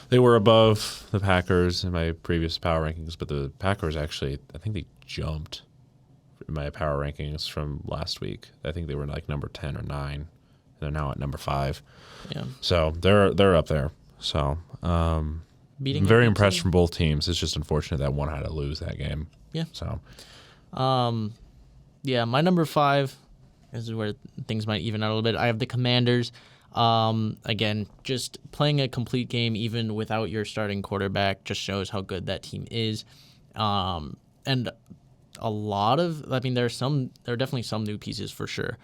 they were above the Packers in my previous power rankings, but the Packers actually, I think they jumped in my power rankings from last week. I think they were like number 10 or 9. They're now at number 5. Yeah. So they're up there. So beating very impressed from both teams. It's just unfortunate that one had to lose that game. Yeah. So my number 5 is where things might even out a little bit. I have the Commanders. Again, just playing a complete game even without your starting quarterback just shows how good that team is. And a lot of, there are definitely some new pieces for sure,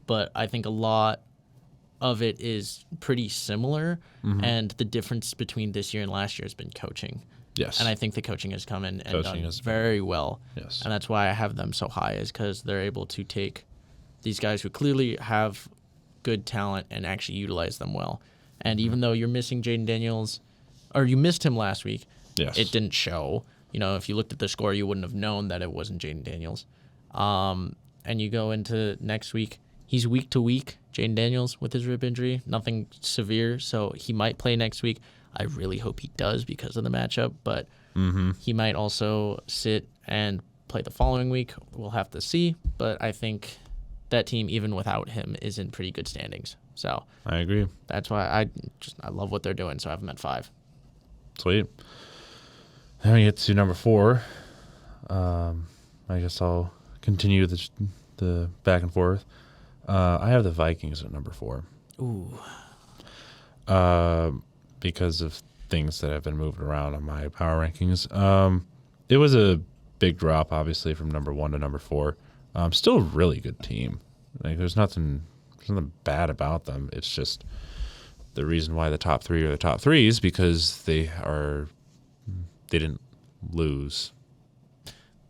but I think a lot of it is pretty similar, and the difference between this year and last year has been coaching. Yes. And I think the coaching has come in and done very well. Yes. And that's why I have them so high, is because they're able to take these guys who clearly have good talent and actually utilize them well. And even though you're missing Jaden Daniels, or you missed him last week, it didn't show. If you looked at the score, you wouldn't have known that it wasn't Jaden Daniels. And you go into next week, he's week to week, Jaden Daniels, with his rib injury. Nothing severe, so he might play next week. I really hope he does because of the matchup, but he might also sit and play the following week. We'll have to see, but I think that team, even without him, is in pretty good standings. So I agree. That's why I love what they're doing, so I have them at 5. Sweet. Then we get to number 4. I guess I'll continue the back and forth. I have the Vikings at number 4. Ooh. Because of things that have been moved around on my power rankings. It was a big drop, obviously, from number 1 to number 4. Still a really good team. Like there's nothing bad about them. It's just the reason why the top 3 are the top 3 is because they didn't lose.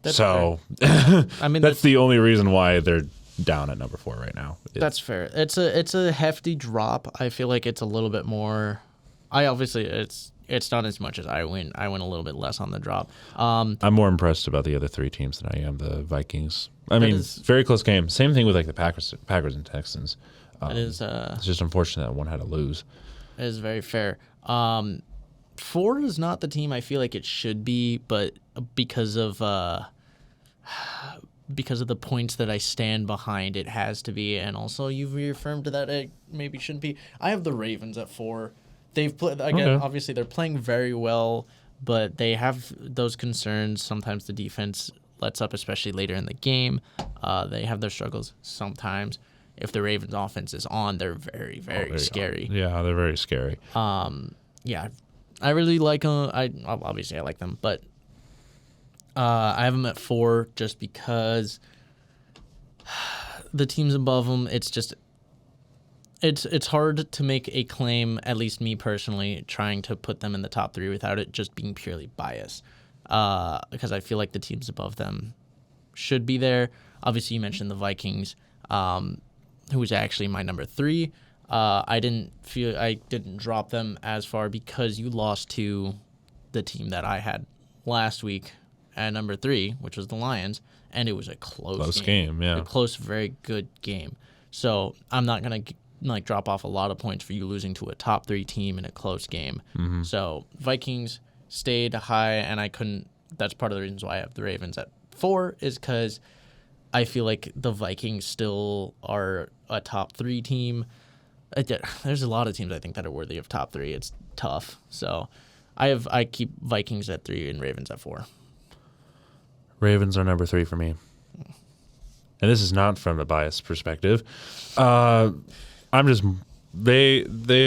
That's so I mean, that's the only reason why they're down at number 4 right now. That's fair. It's a hefty drop. I feel like it's a little bit more. It's not as much as I win. I win a little bit less on the drop. I'm more impressed about the other 3 teams than I am the Vikings. I mean, very close game. Same thing with like the Packers and Texans. It's just unfortunate that one had to lose. It is very fair. 4 is not the team I feel like it should be, but because of the points that I stand behind, it has to be. And also, you've reaffirmed that it maybe shouldn't be. I have the Ravens at 4. They've played again. Okay. Obviously, they're playing very well, but they have those concerns. Sometimes the defense lets up, especially later in the game. They have their struggles sometimes. If the Ravens' offense is on, they're very, very scary. Yeah, they're very scary. Yeah, I really like them. Obviously I like them, but I have them at 4 just because the teams above them. It's hard to make a claim, at least me personally, trying to put them in the top 3 without it just being purely bias. Because I feel like the teams above them should be there. Obviously, you mentioned the Vikings, who was actually my number 3. I didn't drop them as far because you lost to the team that I had last week at number 3, which was the Lions, and it was a close game. Yeah. A close, very good game. So I'm not gonna drop off a lot of points for you losing to a top 3 team in a close game. Mm-hmm. So Vikings stayed high, and I couldn't. That's part of the reasons why I have the Ravens at 4 is because I feel like the Vikings still are a top 3 team. There's a lot of teams I think that are worthy of top 3. It's tough. So I keep Vikings at 3 and Ravens at 4. Ravens are number 3 for me. And this is not from a biased perspective. They've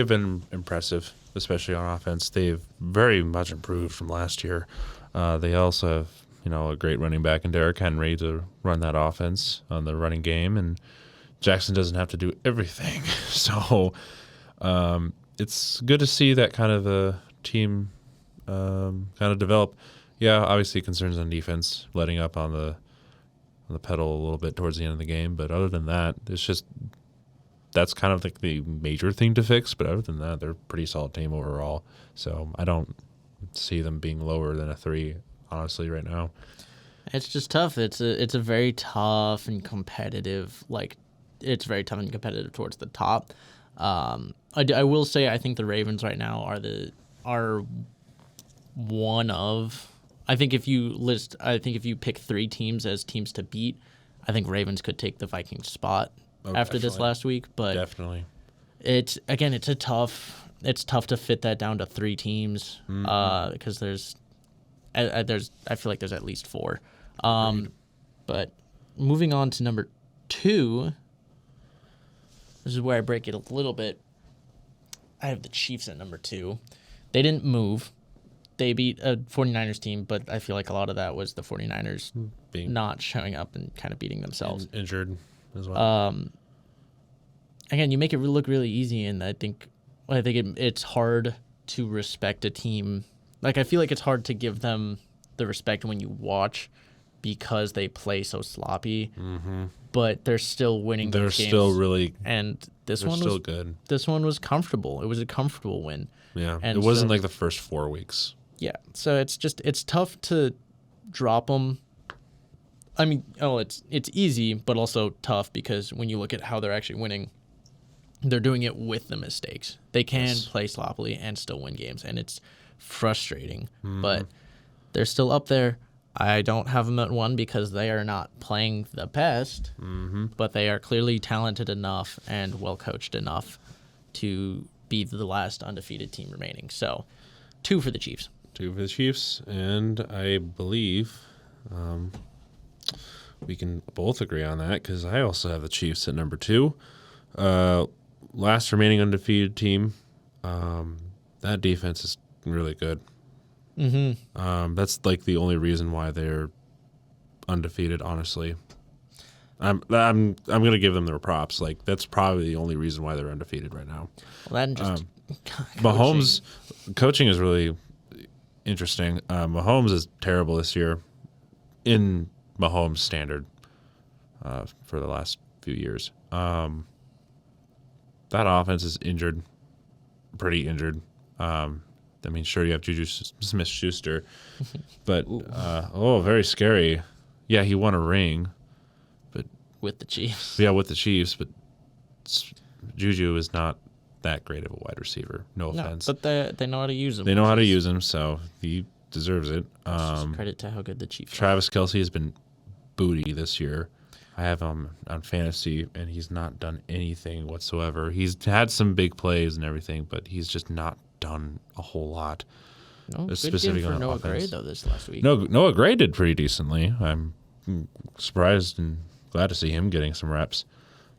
been impressive, especially on offense. They've very much improved from last year. They also have, a great running back in Derrick Henry to run that offense on the running game, and Jackson doesn't have to do everything. So it's good to see that kind of a team kind of develop. Yeah, obviously concerns on defense, letting up on the pedal a little bit towards the end of the game. But other than that, that's kind of like the major thing to fix. But other than that, they're a pretty solid team overall. So I don't see them being lower than a 3, honestly, right now. It's just tough. It's a very tough and competitive. It's very tough and competitive towards the top. I will say I think the Ravens right now are one of. I think if you pick 3 teams as teams to beat, I think Ravens could take the Vikings spot after this last week. But definitely, it's tough to fit that down to 3 teams because I feel like there's at least 4. But moving on to number 2, this is where I break it a little bit. I have the Chiefs at number 2. They didn't move. They beat a 49ers team, but I feel like a lot of that was the 49ers not showing up and kind of beating themselves. Injured as well. Again, you make it look really easy, and I think it's hard to respect a team. I feel like it's hard to give them the respect when you watch because they play so sloppy. Mm-hmm. But they're still winning. They're still games. Really, and this they're one still was good. This one was comfortable. It was a comfortable win. Yeah, and it wasn't like the first 4 weeks. Yeah, so it's tough to drop them. I mean, it's easy, but also tough because when you look at how they're actually winning, they're doing it with the mistakes. They can play sloppily and still win games, and it's frustrating. Mm-hmm. But they're still up there. I don't have them at 1 because they are not playing the best, but they are clearly talented enough and well-coached enough to be the last undefeated team remaining. So 2 for the Chiefs. 2 for the Chiefs, and I believe we can both agree on that because I also have the Chiefs at number 2. Last remaining undefeated team. That defense is really good. Mm-hmm. That's like the only reason why they're undefeated, honestly. I'm gonna give them their props. That's probably the only reason why they're undefeated right now. Well, that just Mahomes coaching is really interesting. Mahomes is terrible this year in Mahomes standard for the last few years. That offense is injured, pretty injured. Sure, you have Juju Smith-Schuster, but very scary. Yeah, he won a ring, but with the Chiefs. Yeah, with the Chiefs, but Juju is not that great of a wide receiver. No offense. But they know how to use him. They know how to use him, so he deserves it. Just credit to how good the Chiefs are. Travis Kelce has been booty this year. I have him on fantasy, and he's not done anything whatsoever. He's had some big plays and everything, but he's just not done a whole lot. No, good game for Noah Gray, though, this last week. Noah Gray did pretty decently. I'm surprised and glad to see him getting some reps.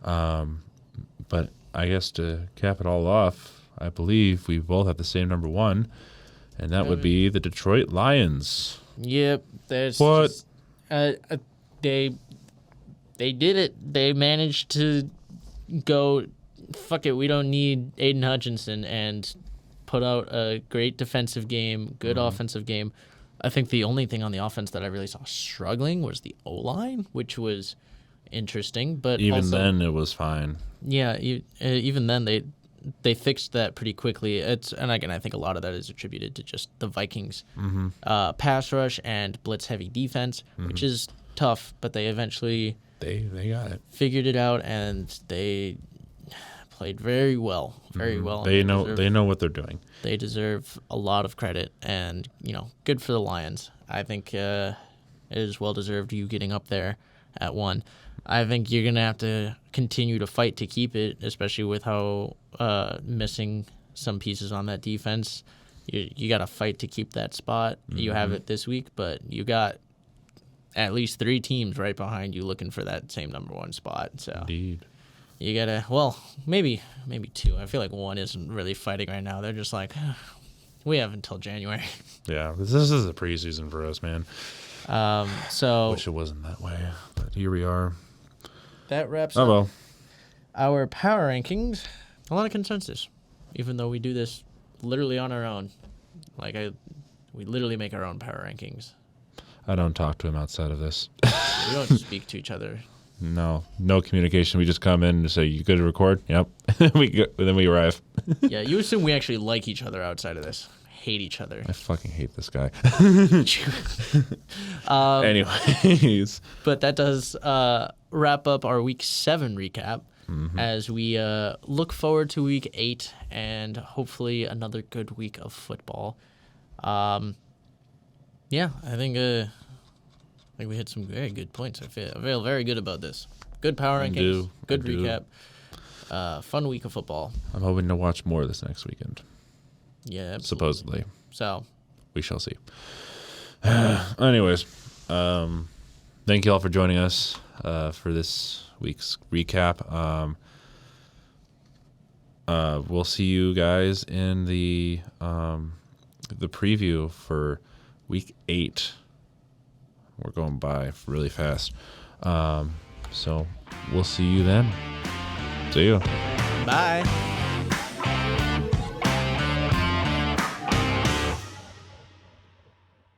But I guess to cap it all off, I believe we both have the same number 1, and that would be the Detroit Lions. Yep. There's what? They did it. They managed to go fuck it, we don't need Aiden Hutchinson, and put out a great defensive game, good offensive game. I think the only thing on the offense that I really saw struggling was the O-line, which was interesting. But Even also, then, it was fine. yeah, even then they fixed that pretty quickly. And again, I think a lot of that is attributed to just the Vikings pass rush and blitz heavy defense, which is tough, but they eventually They got it. figured it out, and they played very well, very well. They and know what they're doing. they deserve a lot of credit, and good for the Lions. I think it is well deserved you getting up there at 1. I think you're gonna have to continue to fight to keep it, especially with how missing some pieces on that defense. You got to fight to keep that spot. You have it this week, but you got at least 3 teams right behind you looking for that same number 1 spot. So Indeed. you gotta, maybe 2. I feel like 1 isn't really fighting right now. They're just like, we have until January. Yeah, this is a preseason for us, man. So Wish it wasn't that way, but here we are. that wraps Oh up well. our power rankings. A lot of consensus, even though we do this literally on our own. We literally make our own power rankings. I don't talk to him outside of this. We don't speak to each other. No communication. We just come in and say, "You good to record?" Yep. Then we arrive. Yeah, you assume we actually like each other outside of this. Hate each other. I fucking hate this guy. Um, Anyways, But that does wrap up our Week 7 recap as we look forward to Week 8 and hopefully another good week of football. Yeah, I think we hit some very good points. I feel very good about this. Good power rankings, good recap, fun week of football. I'm hoping to watch more this next weekend. Yeah, absolutely. Supposedly, So, we shall see. Anyways, thank you all for joining us for this week's recap. We'll see you guys in the preview for Week 8. We're going by really fast. So we'll see you then. See you. bye.